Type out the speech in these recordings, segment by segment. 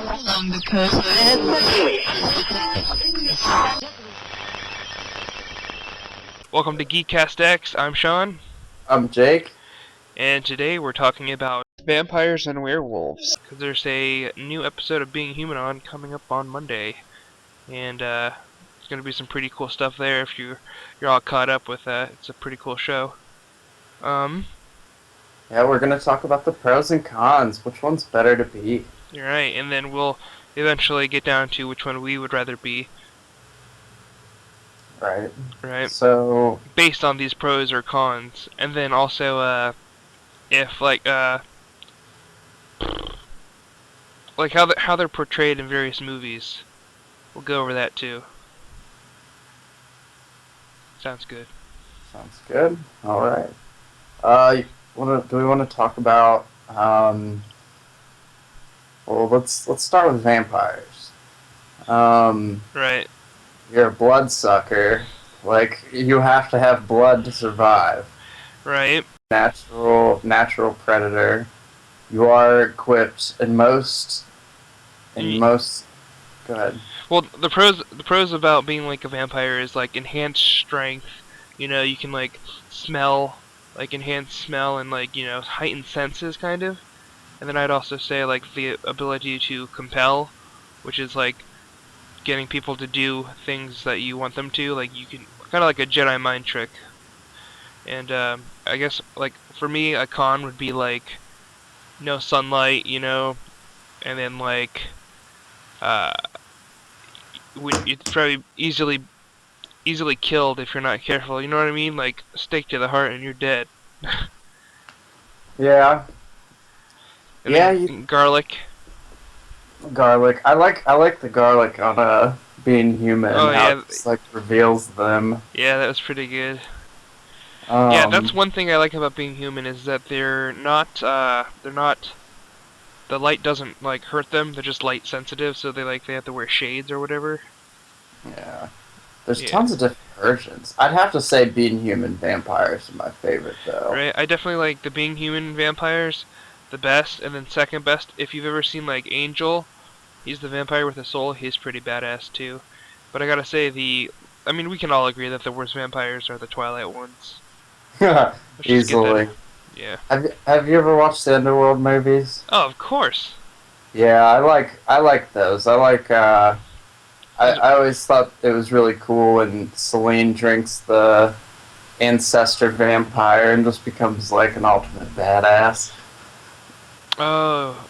along the coast. Welcome to GeekastX. I'm Sean. I'm Jake. And today we're talking about Vampires and Werewolves. Because there's a new episode of Being Human on coming up on Monday. And there's going to be some pretty cool stuff there if you're all caught up with that. It's a pretty cool show. Yeah, we're going to talk about the pros and cons. Which one's better to be? You're right, and then we'll eventually get down to which one we would rather be. Right. Right. So, based on these pros or cons, and then also if how they're portrayed in various movies. We'll go over that too. Sounds good. Sounds good. All right. Do we want to talk about? Well, let's start with vampires. Right. You're a bloodsucker. Like, you have to have blood to survive. Right. Natural predator. You are equipped in most. Go ahead. Well, the pros about being like a vampire is like enhanced strength. You know, you can like smell, like enhanced smell and like, you know, heightened senses kind of. And then I'd also say like the ability to compel, which is like getting people to do things that you want them to. Like you can kind of like a Jedi mind trick. And I guess like for me a con would be like no sunlight, you know, and then like you'd probably easily killed if you're not careful. You know what I mean? Like a stake to the heart and you're dead. Yeah. And yeah. Garlic. Garlic. I like the garlic on Being Human. Oh, how yeah. it just, like, reveals them. Yeah, that was pretty good. Yeah, that's one thing I like about Being Human is that they're not the light doesn't like hurt them. They're just light sensitive, so they have to wear shades or whatever. Yeah. There's tons of different versions. I'd have to say Being Human vampires are my favorite though. Right. I definitely like the Being Human vampires the best, and then second best, if you've ever seen like Angel, he's the vampire with a soul, he's pretty badass too. But I gotta say we can all agree that the worst vampires are the Twilight ones. Easily. Yeah. Have you ever watched the Underworld movies? Oh, of course. Yeah, I like those. I always thought it was really cool when Celine drinks the ancestor vampire and just becomes like an ultimate badass. Oh,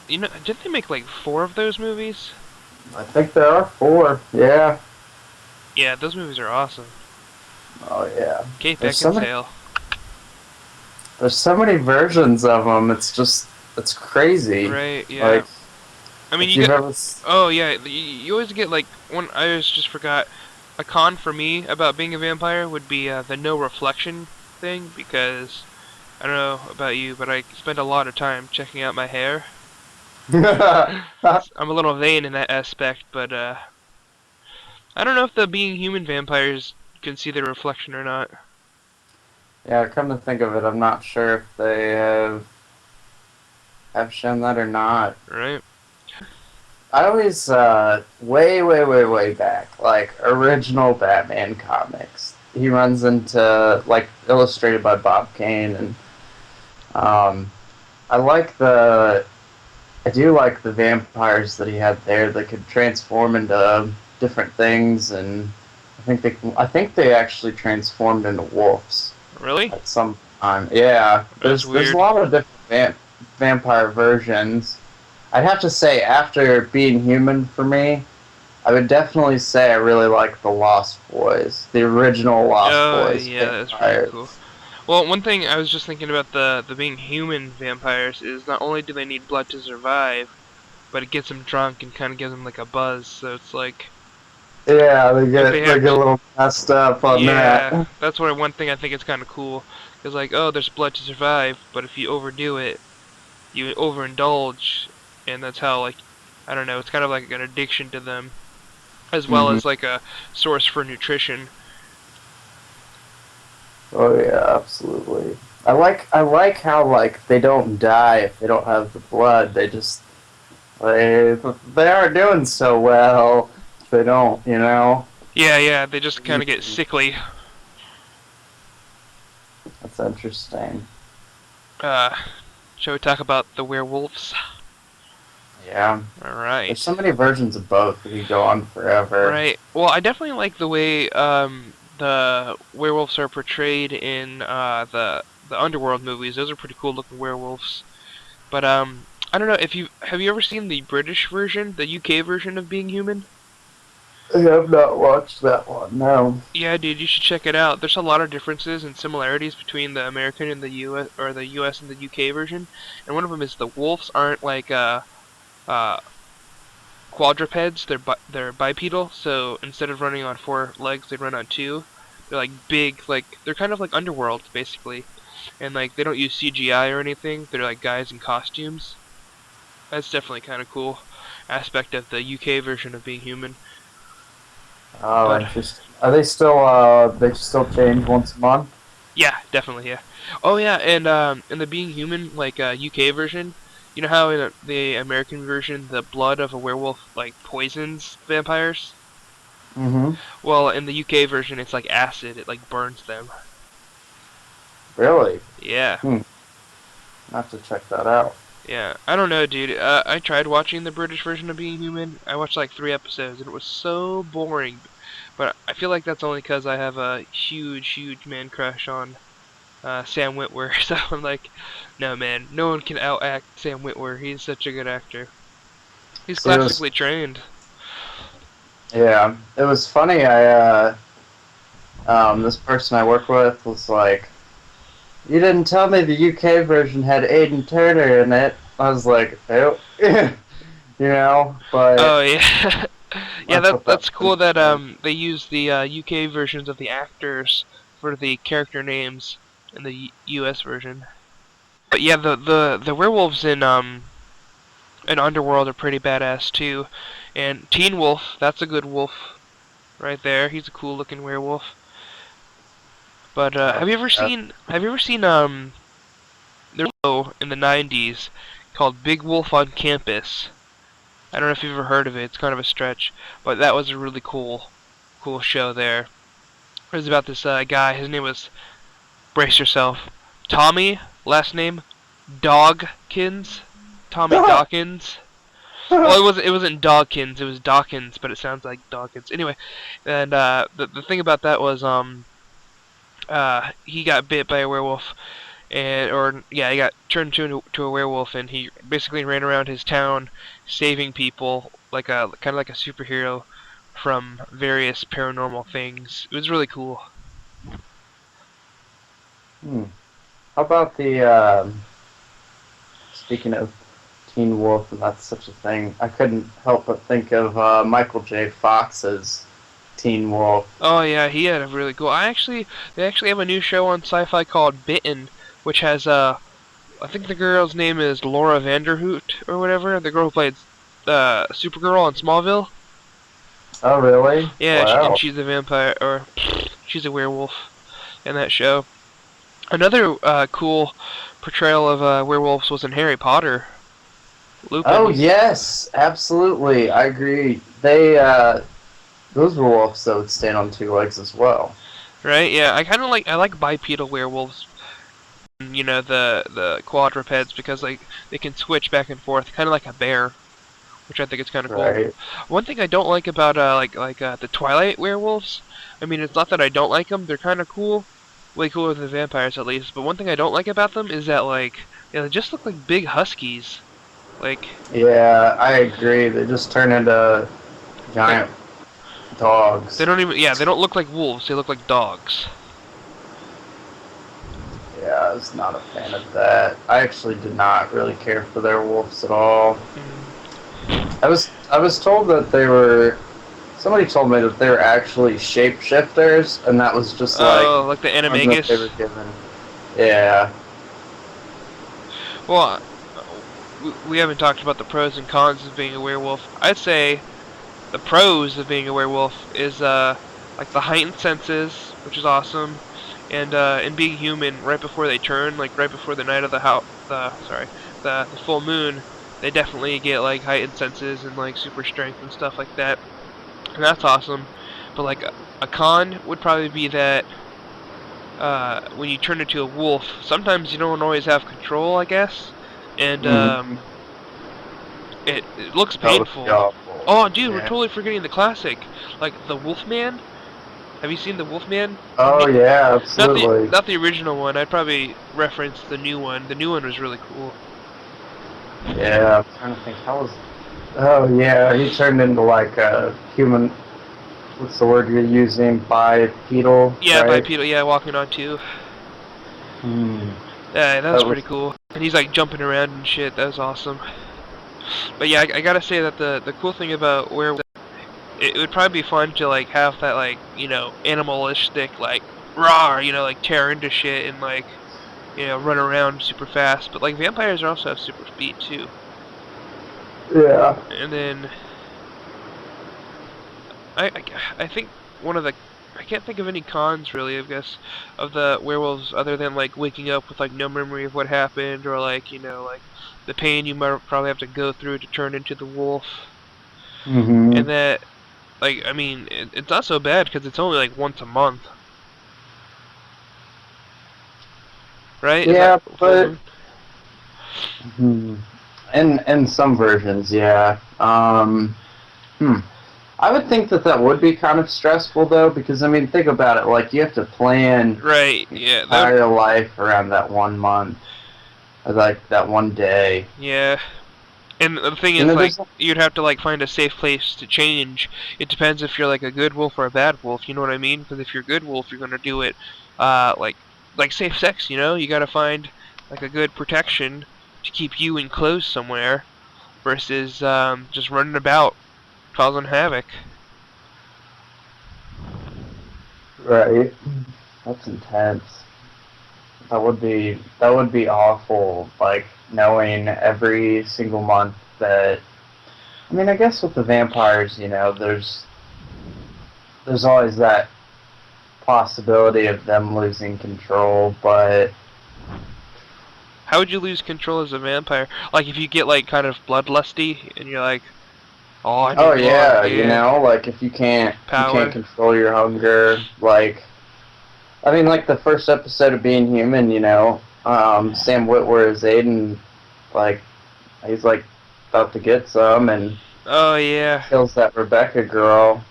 you know, didn't they make like 4 of those movies? I think there are 4. Yeah. Yeah, those movies are awesome. Oh yeah. Kate Beckinsale. There's so many versions of them. It's crazy. Right. Yeah. Like, I mean, oh yeah, you always get like one. I just forgot. A con for me about being a vampire would be the no reflection thing, because I don't know about you, but I spend a lot of time checking out my hair. I'm a little vain in that aspect, but I don't know if the Being Human vampires can see their reflection or not. Yeah, come to think of it, I'm not sure if they have shown that or not. Right. I always, way back, like, original Batman comics. He runs into, like, illustrated by Bob Kane, and, I do like the vampires that he had there that could transform into different things, and I think they actually transformed into wolves. Really? At some time. Yeah. There's a lot of different vampire versions. I'd have to say, after Being Human for me, I would definitely say I really like the Lost Boys. The original Lost Boys. Yeah, that's pretty cool. Well, one thing I was just thinking about the Being Human vampires is not only do they need blood to survive, but it gets them drunk and kind of gives them like a buzz, so it's like... Yeah, they get a little messed up on that. Yeah, that's one thing I think is kind of cool. Because like, oh, there's blood to survive, but if you overdo it, you overindulge, and that's how, like, I don't know, it's kind of like an addiction to them, as well as like a source for nutrition. Oh yeah, absolutely. I like how like they don't die if they don't have the blood. They just They aren't doing so well. They don't, you know. Yeah, they just kind of get sickly. That's interesting. Uh, shall we talk about the werewolves? Yeah. Alright. There's so many versions of both. We could go on forever. Right. Well, I definitely like the way the werewolves are portrayed in the Underworld movies. Those are pretty cool looking werewolves. But I don't know if you have you ever seen the British version, the UK version of Being Human? I have not watched that one, no. Yeah, dude, you should check it out. There's a lot of differences and similarities between the American and the US, or the US and the UK version. And one of them is the wolves aren't like uh quadrupeds. They're bipedal. So instead of running on 4 legs, they run on 2. They're like big, like they're kind of like Underworld basically. And like they don't use CGI or anything. They're like guys in costumes. That's definitely kind of cool aspect of the UK version of Being Human. Oh, But interesting. Are they still change once a month? yeah, definitely, yeah. Oh yeah, and in the Being Human like UK version, you know how in the American version the blood of a werewolf like poisons vampires? Mm-hmm. Well, in the UK version it's like acid, it like burns them. Really? Yeah. I have to check that out. Yeah. I don't know, dude. I tried watching the British version of Being Human. I watched like 3 episodes and it was so boring. But I feel like that's only because I have a huge man crush on Sam Witwer. So I'm like, no man, no one can outact Sam Witwer. He's such a good actor. He's classically trained. Yeah, it was funny. This person I work with was like, "You didn't tell me the UK version had Aiden Turner in it." I was like, "Oh, you know," but Oh yeah, yeah. That's cool that they use the UK versions of the actors for the character names in the US version. But yeah, the werewolves in Underworld are pretty badass too. And Teen Wolf, that's a good wolf right there. He's a cool looking werewolf. But have you ever seen there's a show in the 90s called Big Wolf on Campus. I don't know if you've ever heard of it. It's kind of a stretch, but that was a really cool show there. It was about this guy. His name was, brace yourself, Tommy, last name Dawkins. Tommy Dawkins. Well, it wasn't Dawkins, it was Dawkins, but it sounds like Dawkins. Anyway, and the thing about that was he got bit by a werewolf, he got turned into a werewolf, and he basically ran around his town saving people like a kind of like a superhero from various paranormal things. It was really cool. How about speaking of Teen Wolf, and that's such a thing, I couldn't help but think of Michael J. Fox's Teen Wolf. Oh yeah, he had a really cool. They actually have a new show on Sci-Fi called Bitten, which has I think the girl's name is Laura Vanderhoot or whatever. The girl who played Supergirl on Smallville. Oh really? Yeah, Wow. and she's a vampire, or she's a werewolf in that show. Another cool portrayal of werewolves was in Harry Potter. Lupin. Oh yes, absolutely. I agree. Those werewolves that would stand on 2 legs as well. Right? Yeah, I like bipedal werewolves. You know, the quadrupeds, because like they can switch back and forth, kind of like a bear, which I think is kind of cool. Right. One thing I don't like about the Twilight werewolves, I mean, it's not that I don't like them; they're kind of cool, way cooler than vampires at least. But one thing I don't like about them is that they just look like big huskies. Yeah, I agree. They just turn into giant dogs. They don't look like wolves. They look like dogs. Yeah, I was not a fan of that. I actually did not really care for their wolves at all. I was told that they were. Somebody told me that they were actually shapeshifters, and that was just like the animagus. They were given. Yeah. Well, we haven't talked about the pros and cons of being a werewolf. I'd say the pros of being a werewolf is like the heightened senses, which is awesome, and being human right before they turn, like right before the night of the full moon, they definitely get like heightened senses and like super strength and stuff like that, and that's awesome. But like a con would probably be that when you turn into a wolf, sometimes you don't always have control, I guess, and Mm-hmm. it looks That would be painful. awful. Oh, dude, we're Yeah. totally forgetting the classic, like the Wolfman. Have you seen the Wolfman? Oh yeah, Not the absolutely. not the original one. I'd probably reference the new one. The new one was really cool. Yeah, I'm trying to think. How was? Oh yeah, he turned into like a human. What's the word you're using? Bipedal, Yeah, right? bipedal. Yeah, walking on two. Hmm. Yeah, that was That pretty was. cool. And he's like jumping around and shit. That was awesome. But yeah, I gotta say that the cool thing about where it would probably be fun to like have that like animalistic like raw like tear into shit and like run around super fast. But like vampires also have super speed too. Yeah. And then I, I, I think one of the I can't think of any cons really, I guess, of the werewolves other than like waking up with like no memory of what happened or like like the pain you might probably have to go through to turn into the wolf. Mm-hmm. And that like I mean it's not so bad because it's only like once a month, right? Is that Yeah, full but moon? hmm. In some versions, yeah. Hmm. I would think that that would be kind of stressful though, because I mean, think about it. Like you have to plan Right. your Yeah. That. entire life around that 1 month, or like that one day. Yeah. And the thing You is, know, like, there's. you'd have to like find a safe place to change. It depends if you're like a good wolf or a bad wolf. You know what I mean? Because if you're a good wolf, you're gonna do it, like safe sex. You gotta find like a good protection to keep you enclosed somewhere versus just running about causing havoc. Right. That's intense. That would be awful. Like knowing every single month that. I mean, I guess with the vampires, there's always that possibility of them losing control, but How would you lose control as a vampire? Like if you get like kind of bloodlusty and you're like, oh, I oh need blood, yeah, yeah, like if you can't power. control your hunger, like I mean, like the first episode of Being Human, Sam Witwer is Aiden, like he's like about to get some and Oh yeah. kills that Rebecca girl,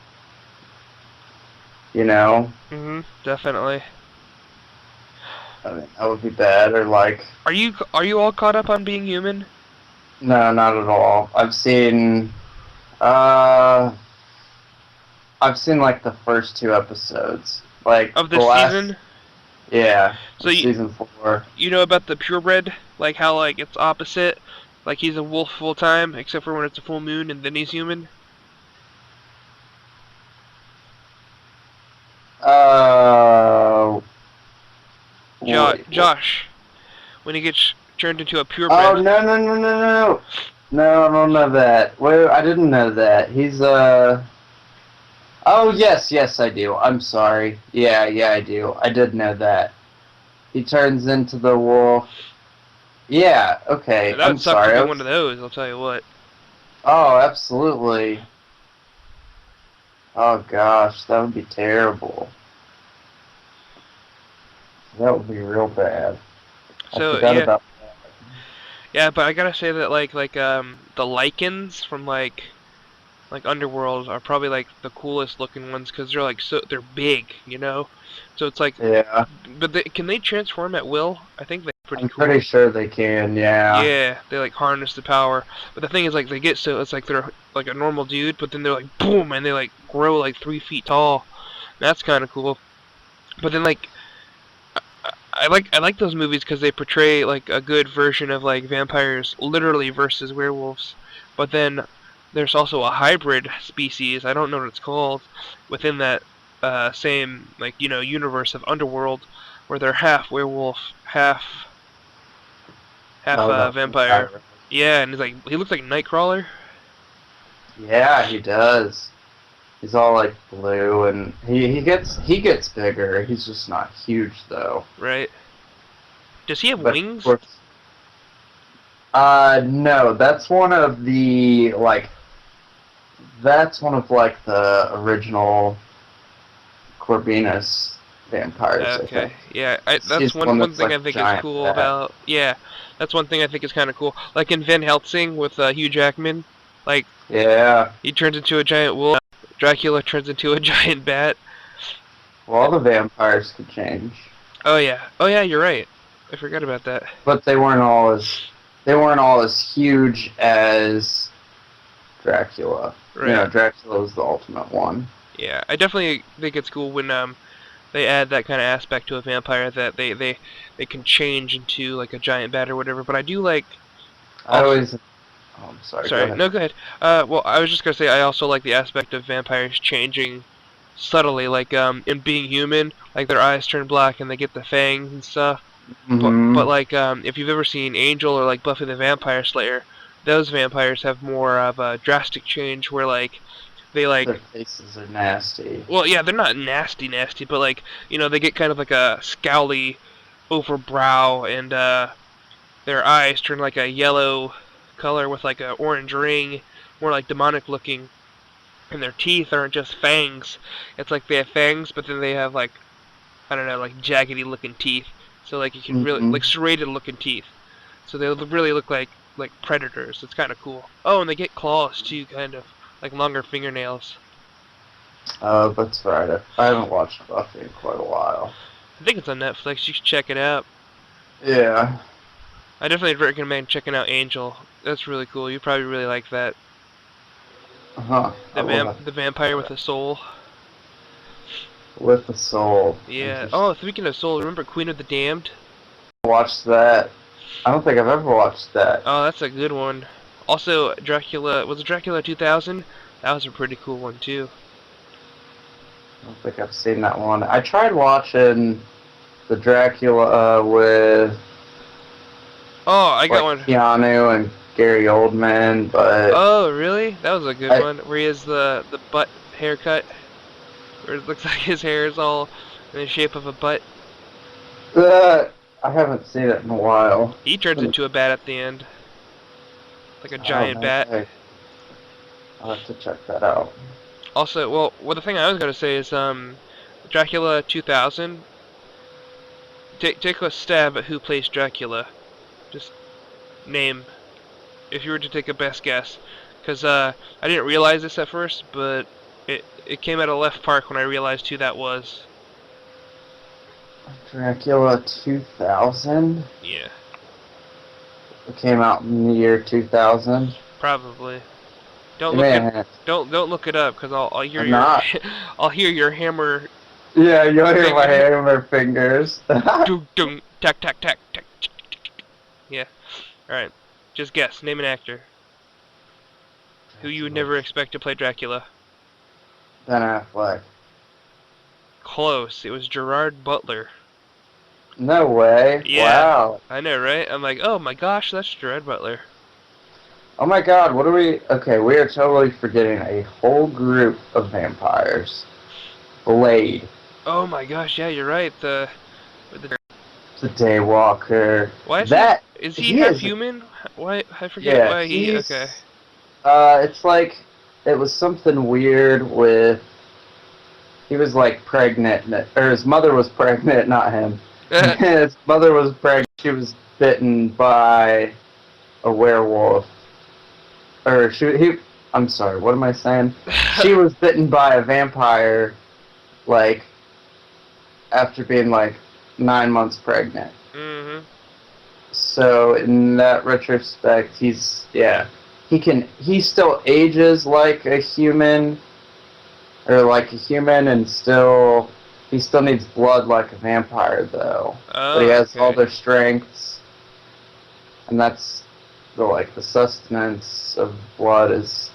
you know. Definitely. I mean, that would be bad. Or like, Are you all caught up on Being Human no, not at all. Uh, I've seen like the first 2 episodes, like of the this last, season? yeah, So of season 4. you know about the purebred, like how like it's opposite, like he's a wolf full time except for when it's a full moon and then he's human. Uh, wait, what? Josh, when he gets turned into a Oh purebred. no no no no no no! I don't know that. Wait, I didn't know that. He's. Oh yes I do. I'm sorry. Yeah I do. I did know that. He turns into the wolf. Yeah. Okay. That I'm would suck to sorry. get one of those. I'll tell you what. Oh, absolutely. Oh gosh, that would be terrible. That would be real bad. I So forgot yeah, about. yeah, but I gotta say that the lichens from like Underworld are probably like the coolest looking ones because they're like they're big. So it's like, Yeah, but can they transform at will? I think they're pretty I'm cool. pretty sure they can. Yeah. Yeah, they like harness the power. But the thing is, like, they get so it's like they're like a normal dude, but then they're like boom, and they like grow like 3 feet tall. That's kind of cool. But then like I like those movies because they portray like a good version of like vampires, literally versus werewolves. But then there's also a hybrid species. I don't know what it's called within that same like universe of Underworld, where they're half werewolf, half Oh, that vampire. vampire. Yeah, and he looks like Nightcrawler. Yeah, he does. He's all like blue, and he gets bigger. He's just not huge though. Right. Does he have But of wings? course, No, that's one of the, like, the original Corvinus vampires, I Okay, think. yeah, He's that's the one one that's thing like I a think is giant cool bat. about, yeah, that's one thing I think is kind of cool. Like in Van Helsing with Hugh Jackman, like Yeah. he turns into a giant wolf, Dracula turns into a giant bat. Well, all the vampires could change. Oh yeah, you're right. I forgot about that. But they weren't all as huge as Dracula. You Right. know, Dracula was the ultimate one. Yeah, I definitely think it's cool when they add that kind of aspect to a vampire that they can change into like a giant bat or whatever. But I do like I also. always. Oh, I'm sorry. Go Sorry, ahead. no, go ahead. Well, I was just gonna say I also like the aspect of vampires changing subtly, like in being human, like their eyes turn black and they get the fangs and stuff. But Mm-hmm. like if you've ever seen Angel or like Buffy the Vampire Slayer, those vampires have more of a drastic change where like they Their like, faces are nasty. well, yeah, they're not nasty, but like they get kind of like a scowly over brow, and their eyes turn like a yellow color with like a orange ring, more like demonic looking, and their teeth aren't just fangs. It's like they have fangs, but then they have like, I don't know, like jaggedy looking teeth. So like you can really Mm-hmm. like serrated looking teeth. So they really look like predators. It's kind of cool. Oh, and they get claws too, kind of like longer fingernails. Oh, that's right. I haven't watched Buffy in quite a while. I think it's on Netflix. You should check it out. Yeah. I definitely recommend checking out Angel. That's really cool. You probably really like that. Uh-huh. I will have to The check vampire that with out. a soul. With the Soul. Yeah. Interesting. Oh, speaking of soul, remember Queen of the Damned? Watch that. I don't think I've ever watched that. Oh, that's a good one. Also, Dracula, was it Dracula 2000? That was a pretty cool one too. I don't think I've seen that one. I tried watching the Dracula with Oh, I got like one. Keanu and Gary Oldman, but Oh, really? That was a good I one. Where he has the butt haircut, where it looks like his hair is all in the shape of a butt. I haven't seen it in a while. He It's turns been into a bat at the end, like a oh giant no bat. way. I'll have to check that out. Also, well, the thing I was gonna say is Dracula 2000. Take a stab at who plays Dracula. Just name, if you were to take a best guess, because I didn't realize this at first, but it came out of left park when I realized who that was. Dracula 2000. Yeah, It came out in the year 2000. probably. Give me a hint. Don't look it up, because I'll hear I'm your not. I'll hear your hammer Yeah, you'll hear my finger. hammer fingers. Dunk dunk tack tack tack tack. Yeah. All right. Just guess. Name an actor who you would Dracula. never expect to play Dracula. Ben Affleck. Close. It was Gerard Butler. No way. Yeah, Wow. I know, right? I'm like, oh my gosh, that's Gerard Butler. Oh my god, what are we... Okay, we are totally forgetting a whole group of vampires. Blade. Oh my gosh, yeah, you're right. The The Daywalker. why is That... is he He half is... human? Why I forget Yeah, why he. Okay. he's... it's like... It was something weird with... He was like pregnant, or his mother was pregnant, not him. His mother was pregnant. She was bitten by a werewolf. Or he. I'm sorry. What am I saying? She was bitten by a vampire, like after being like 9 months pregnant. Mhm. So in that retrospect, he still ages like a human, and he still needs blood like a vampire though. But he Oh, has all okay. their strengths, and that's the sustenance of blood is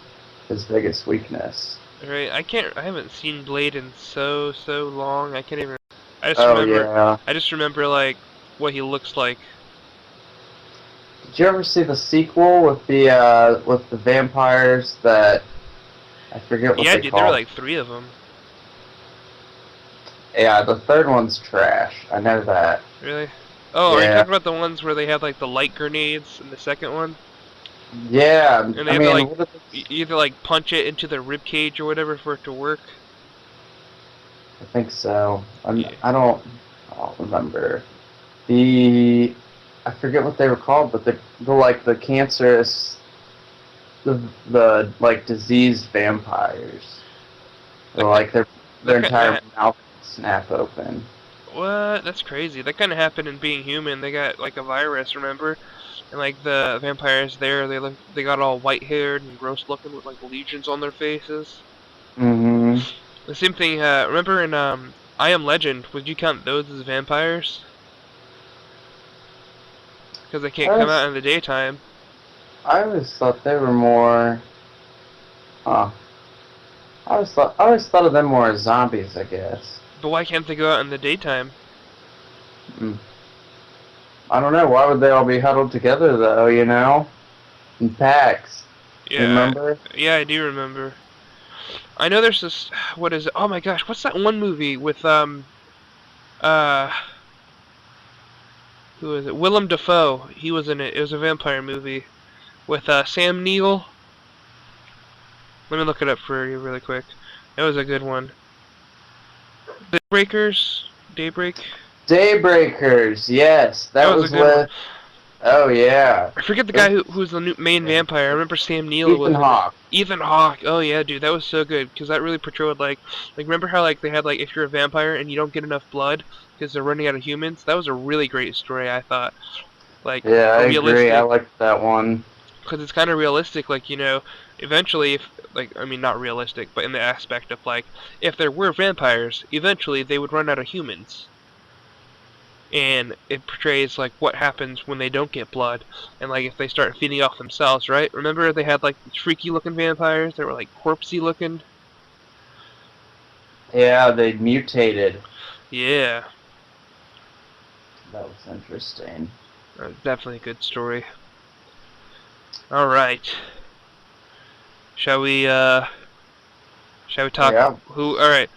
his biggest weakness. Right. I haven't seen Blade in so long. I can't even. I just Oh remember. yeah. I just remember like what he looks like. Did you ever see the sequel with the vampires that I forget what Yeah, they dude, there were called? like three of them. Yeah, the third one's trash. I know that. Really? Oh, are you Yeah. talking about the ones where they have like the light grenades in the second one? Yeah, And they I have to mean, like what is either like punch it into the rib cage or whatever for it to work. I think so. Yeah. I don't remember. The I forget what they were called, but the like the cancerous the like diseased vampires. They're That like their that kind entire that mouth would snap open. what? That's crazy. That kind of happened in Being Human. They got like a virus, remember? And like the vampires there, they got all white haired and gross looking with like lesions on their faces. Mm-hmm. The same thing. Remember in I Am Legend? Would you count those as vampires? Because they can't I come was out in the daytime. I always thought they were more. Huh. I always thought of them more as zombies. I guess. But why can't they go out in the daytime? Mm. I don't know. Why would they all be huddled together though? You know, in packs. You Yeah, remember? yeah, I do remember. I know there's this. What is it? Oh my gosh, what's that one movie with uh who is it? Willem Dafoe. He was in it. It was a vampire movie with Sam Neill. Let me look it up for you really quick. That was a good one. Daybreakers. Daybreak. Daybreakers. Yes, That that was a was good one. with. Oh yeah. I forget the It guy who was the new main was vampire. I remember Sam Neill Ethan was in it. Hawke. Ethan Hawke. Oh yeah, dude, that was so good because that really portrayed like remember how like they had like if you're a vampire and you don't get enough blood because they're running out of humans. That was a really great story. I thought like Yeah, a I agree. I realistic liked that one. because it's kind of realistic. Like eventually if like I mean not realistic, but in the aspect of like if there were vampires, eventually they would run out of humans and it portrays like what happens when they don't get blood and like if they start feeding off themselves, right? Remember they had like these freaky looking vampires that were like corpsey looking? Yeah, they mutated. Yeah, That was interesting. definitely a good story. All right. Shall we shall we talk Yeah. who all right.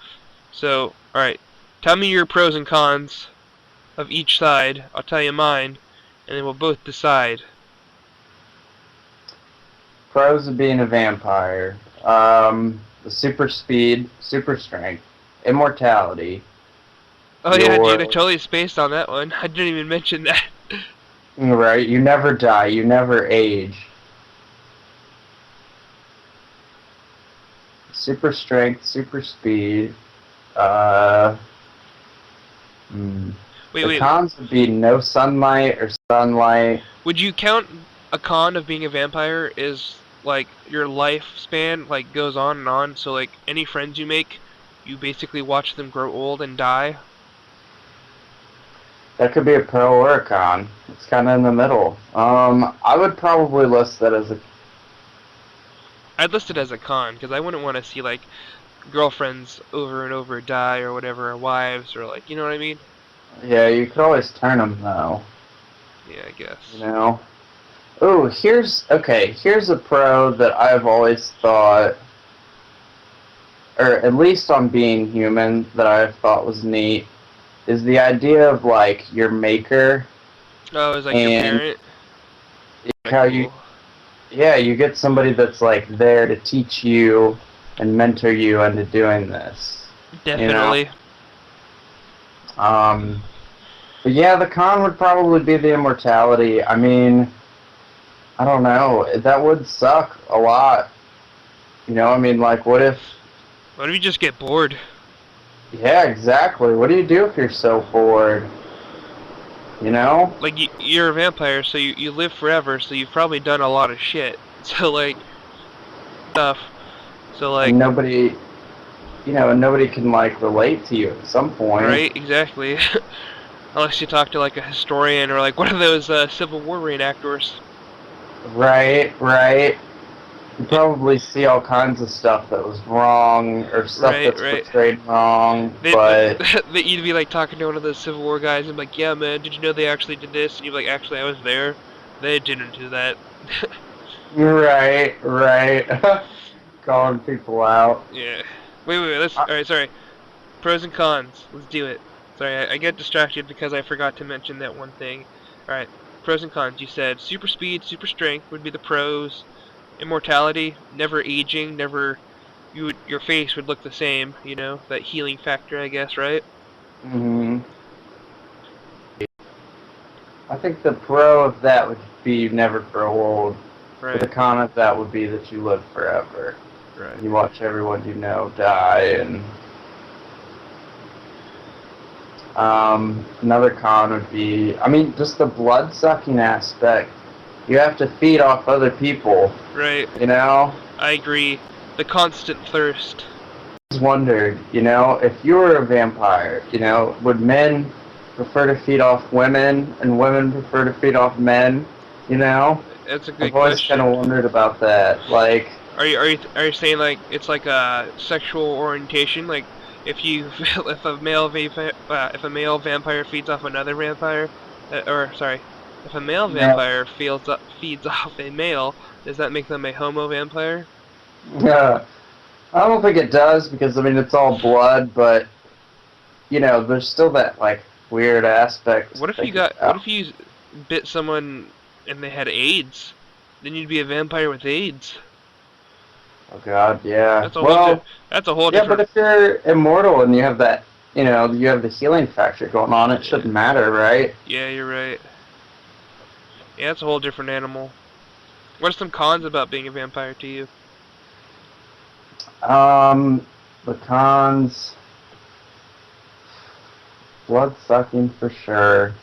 So, all right. Tell me your pros and cons of each side. I'll tell you mine and then we'll both decide. Pros of being a vampire. The super speed, super strength, immortality. Oh yeah, dude, I Your totally spaced on that one. I didn't even mention that. right. You never die. You never age. Super strength, super speed. Uh, hmm. Wait, The wait. cons would be no sunlight or sunlight. Would you count a con of being a vampire is like your lifespan like goes on and on, so like any friends you make, you basically watch them grow old and die? That could be a pro or a con. It's kind of in the middle. I would probably list that as a. I'd list it as a con because I wouldn't want to see like girlfriends over and over die or whatever, or wives or like, you know what I mean? Yeah, you could always turn them though. Yeah, I You guess. know. Oh, here's a pro that I've always thought, or at least on Being Human, that I've thought was neat, is the idea of like your maker Oh, is like your and parent? Kinda how you, cool. yeah, you get somebody that's like there to teach you and mentor you into doing this. You know. Definitely. Um, but yeah, the con would probably be the immortality. I mean, I don't know. That would suck a lot. You know, I mean, like, what if? What if you just get bored? Yeah, exactly. What do you do if you're so bored? You know? Like you're a vampire, so you live forever, so you've probably done a lot of shit. So like stuff. So like And nobody, and nobody can like relate to you at some point. right, exactly. Unless you talk to like a historian or like one of those Civil War reenactors. Right, right. You probably see all kinds of stuff that was wrong or stuff Right, that's right. portrayed wrong, They, but they you'd be like talking to one of those Civil War guys and be like, yeah, man, did you know they actually did this? And you'd be like, actually, I was there. They didn't do that. right, right. Calling people out. Yeah. Wait. Let's. All right. Sorry. Pros and cons. Let's do it. Sorry, I get distracted because I forgot to mention that one thing. Alright, pros and cons. You said super speed, super strength would be the pros. Immortality, never aging, never... your face would look the same, you know? That healing factor, I guess, right? Mm-hmm. I think the pro of that would be you never grow old. Right. But the con of that would be that you live forever. Right. You watch everyone you know die, and another con would be, I mean, just the blood sucking aspect. You have to feed off other people. Right. You know? I agree. The constant thirst. I just wondered, you know, if you were a vampire, you know, would men prefer to feed off women and women prefer to feed off men? You know? That's a good I've always question. kind of wondered about that. Like, are you saying like it's like a sexual orientation? Like if a male vampire feeds off another vampire, or sorry, if a male vampire feeds off a male, does that make them a homo vampire? yeah, I don't think it does because I mean it's all blood, but you know, there's still that like weird aspect. What if you bit someone and they had AIDS? Then you'd be a vampire with AIDS. Oh God, yeah. That's a whole Yeah, different. but if you're immortal and you have that, you know, you have the healing factor going on, it shouldn't matter, right? Yeah, you're right. Yeah, it's a whole different animal. What are some cons about being a vampire to you? The cons, blood sucking for sure,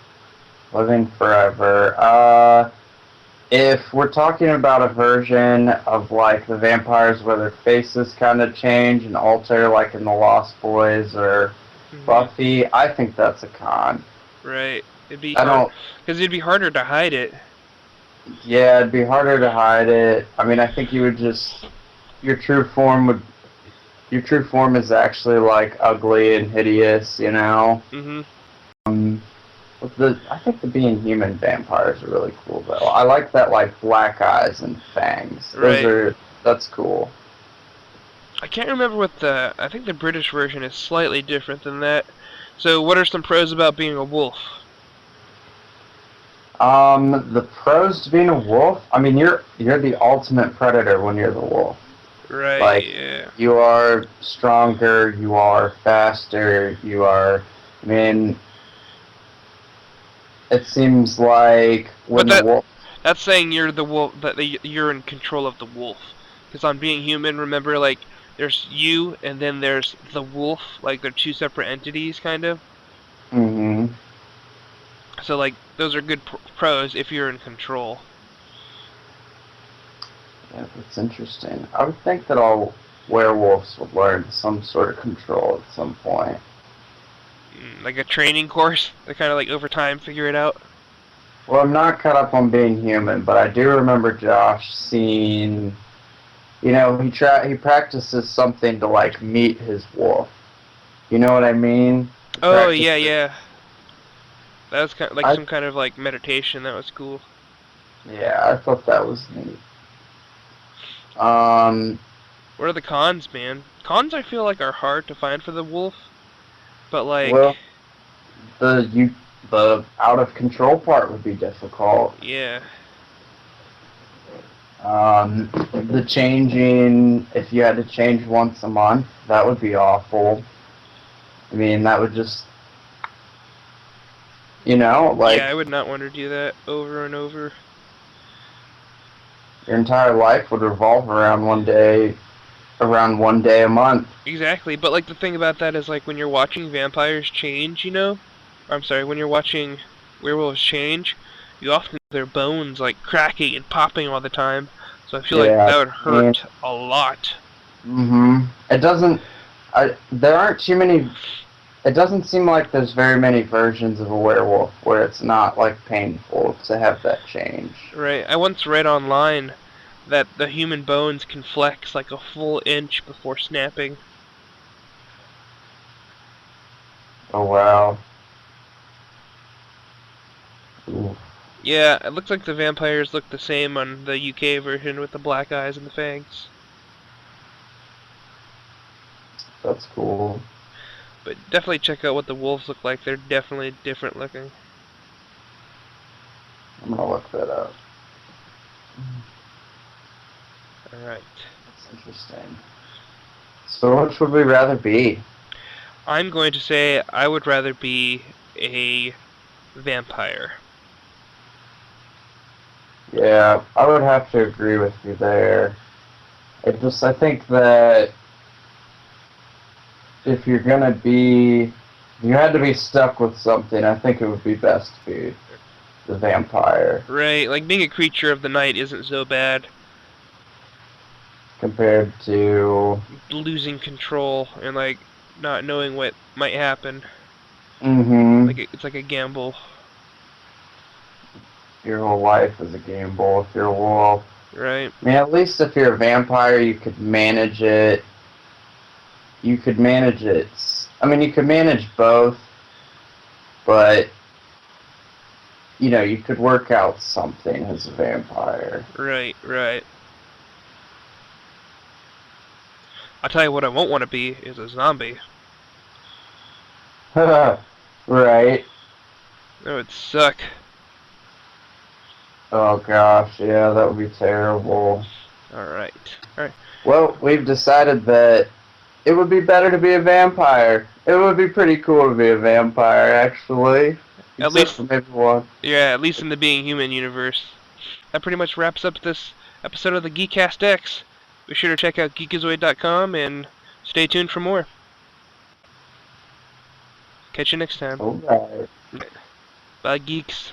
living forever. If we're talking about a version of like the vampires where their faces kind of change and alter, like in the Lost Boys or Buffy, I think that's a con. Right. It'd be hard because it'd be harder to hide it. Yeah, it'd be harder to hide it. I mean, I think you would just your true form is actually like ugly and hideous, you know. I think the being human vampires are really cool though. I like that like black eyes and fangs. That's cool. I can't remember I think the British version is slightly different than that. So what are some pros about being a wolf? The pros to being a wolf, I mean you're the ultimate predator when you're the wolf. Right, like, yeah. You are stronger, you are faster, I mean, it seems like when the wolf... That's saying you're the wolf, you're in control of the wolf. Because on Being Human, remember, like, there's you, and then there's the wolf, like, they're two separate entities, kind of. Mm-hmm. So, like, those are good pros if you're in control. Yeah, that's interesting. I would think that all werewolves would learn some sort of control at some point. Like a training course? They kind of, like, over time figure it out? Well, I'm not caught up on Being Human, but I do remember Josh seeing... You know, he practices something to, like, meet his wolf. You know what I mean? Oh, yeah. That was kind of like some kind of, like, meditation. That was cool. Yeah, I thought that was neat. What are the cons, man? Cons, I feel like, are hard to find for the wolf. But, like... Well, the out of control part would be difficult. Yeah. The changing, if you had to change once a month, that would be awful. I mean, that would just, you know, like... Yeah, I would not want to do that over and over. Your entire life would revolve around one day a month. Exactly, but, like, the thing about that is, like, when you're watching vampires change, you know? I'm sorry, when you're watching werewolves change, you often see their bones, like, cracking and popping all the time. So I feel like that would hurt a lot. It doesn't... there aren't too many... It doesn't seem like there's very many versions of a werewolf where it's not, like, painful to have that change. Right. I once read online that the human bones can flex, like, a full inch before snapping. Oh, wow. Ooh. Yeah, it looks like the vampires look the same on the UK version with the black eyes and the fangs. That's cool. But definitely check out what the wolves look like. They're definitely different looking. I'm gonna look that up. Alright. That's interesting. So which would we rather be? I'm going to say I would rather be a vampire. Yeah, I would have to agree with you there. I think that if you had to be stuck with something, I think it would be best to be the vampire. Right, like being a creature of the night isn't so bad. Compared to Losing control and like not knowing what might happen. Like it's like a gamble. Your whole life is a gamble if you're a wolf. Right. I mean, at least if you're a vampire, you could manage it. You could manage it. I mean, you could manage both, but you could work out something as a vampire. Right, right. I'll tell you what I won't want to be is a zombie. Right. That would suck. Oh gosh, yeah, that would be terrible. Alright. Well, we've decided that it would be better to be a vampire. It would be pretty cool to be a vampire, actually. At least for maybe one. Yeah, at least in the Being Human universe. That pretty much wraps up this episode of the GeekastX. Be sure to check out geekazoid.com and stay tuned for more. Catch you next time. Alright. Bye, geeks.